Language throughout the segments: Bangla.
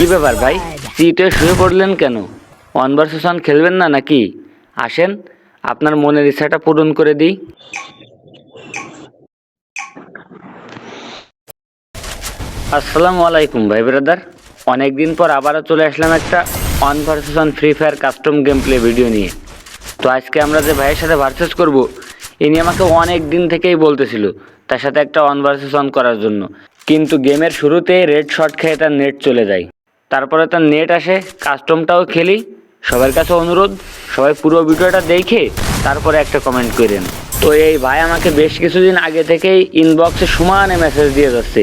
কি ব্যাপার ভাই, সিটে শুয়ে পড়লেন কেন? ওয়ান ভার্সেস ওয়ান খেলবেন না নাকি? আসেন, আপনার মনের ইচ্ছাটা পূরণ করে দিই। আসসালামু আলাইকুম ভাই ব্রাদার। অনেক দিন পর আবারও চলে আসলাম একটা one versus one free fire custom game play video নিয়ে। তো আজকে আমরা যে ভাইয়ের সাথে ভার্সেস করব, ইনি আমাকে অনেক দিন থেকেই বলতেছিল তার সাথে একটা ওয়ান ভার্সেস ওয়ান করার জন্য, কিন্তু গেমের শুরুতেই রেড শট খেয়ে তার নেট চলে যায়। তারপরে তার নেট আসে, কাস্টমটাও খেলি। সবার কাছে অনুরোধ, সবাই পুরো ভিডিওটা দেখে তারপরে একটা কমেন্ট করেন। তো এই ভাই আমাকে বেশ কিছুদিন আগে থেকেই ইনবক্সে সমানে মেসেজ দিয়ে যাচ্ছে,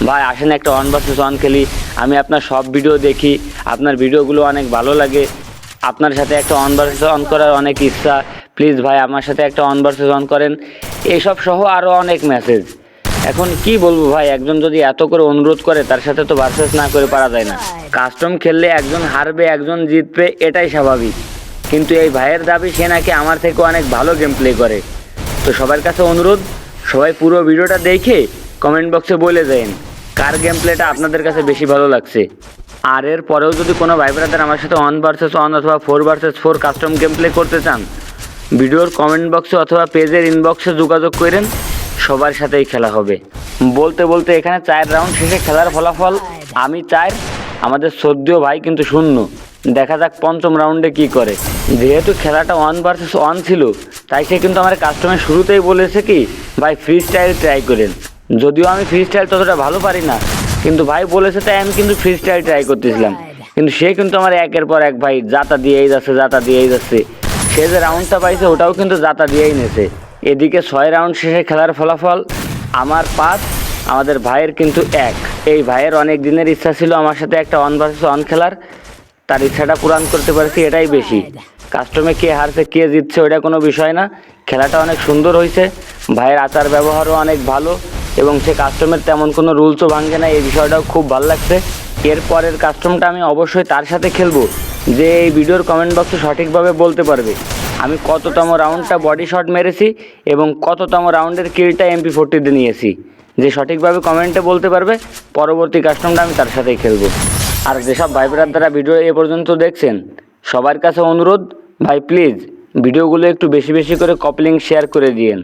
ভাই আসেন একটা ওয়ান ভার্সেস ওয়ান খেলি, আমি আপনার সব ভিডিও দেখি, আপনার ভিডিওগুলো অনেক ভালো লাগে, আপনার সাথে একটা ওয়ান ভার্সেস ওয়ান করার অনেক ইচ্ছা, প্লিজ ভাই আমার সাথে একটা ওয়ান ভার্সেস ওয়ান করেন, এইসব সহ আরও অনেক মেসেজ। এখন কি বলবো ভাই, একজন যদি এত করে অনুরোধ করে তার সাথে তো ভার্সেস না করে পারা যায় না। কাস্টম খেললে একজন হারবে একজন জিতবে, এটাই স্বাভাবিক, কিন্তু এই ভাইয়ের দাবি সে নাকি আমার থেকে অনেক ভালো গেম প্লে করে। তো সবার কাছে অনুরোধ, সবাই পুরো ভিডিওটা দেখে কমেন্ট বক্সে বলে দেন কার গেম প্লেটা আপনাদের কাছে বেশি ভালো লাগছে। আর এর পরেও যদি কোনো ভাই ব্রাদার আমার সাথে ওয়ান ভার্সেস ওয়ান অথবা 4 ভার্সেস 4 কাস্টম গেম প্লে করতে চান, ভিডিওর কমেন্ট বক্সে অথবা পেজের ইনবক্সে যোগাযোগ করেন, সবার সাথেই খেলা হবে। বলতে বলতে এখানে 4 রাউন্ড শেষে খেলার ফলাফল আমি 4, আমাদের শ্রদ্ধেয় ভাই কিন্তু 0। দেখা যাক পঞ্চম রাউন্ডে কি করে। যেহেতু খেলাটা ওয়ান ভার্সেস ওয়ান ছিল, তাই সে কিন্তু আমার কাস্টমের শুরুতেই বলেছে কি ভাই ফ্রি স্টাইল ট্রাই করেন। যদিও আমি ফ্রি স্টাইল ততটা ভালো পারি না, কিন্তু ভাই বলেছে তাই আমি কিন্তু ফ্রি স্টাইল ট্রাই করতেছিলাম। কিন্তু সে কিন্তু আমার একের পর এক ভাই জাতা দিয়েই যাচ্ছে। সে যে রাউন্ডটা পাইছে ওটাও কিন্তু জাতা দিয়েই নেছে। এদিকে 6 রাউন্ড শেষে খেলার ফলাফল আমার 5, আমাদের ভাইয়ের কিন্তু 1। এই ভাইয়ের অনেক দিনের ইচ্ছা ছিল আমার সাথে একটা ওয়ান ভার্সেস ওয়ান খেলার, তার ইচ্ছাটা পূরণ করতে পারছি, এটাই বেশি। কাস্টমে কে হারছে কে জিতছে ওটা কোনো বিষয় না, খেলাটা অনেক সুন্দর হয়েছে, ভাইয়ের আচার ব্যবহারও অনেক ভালো এবং সে কাস্টমের তেমন কোনো রুলসও ভাঙে না, এই বিষয়টাও খুব ভালো লাগছে। এরপরের কাস্টমটা আমি অবশ্যই তার সাথে খেলবো যে এই ভিডিওর কমেন্ট বক্সে সঠিকভাবে বলতে পারবে আমি কততম রাউন্ডটা বডি শট মেরেছি এবং কততম রাউন্ডের কিলটা MP40 নিয়েছি। যে সঠিকভাবে কমেন্টে বলতে পারবে, পরবর্তী কাস্টমটা আমি তার সাথেই খেলবো। আর যেসব ভাই ব্রাদাররা ভিডিও এ পর্যন্ত দেখছেন, সবার কাছে অনুরোধ, ভাই প্লিজ ভিডিওগুলো একটু বেশি বেশি করে কপি লিঙ্ক শেয়ার করে দিয়েন।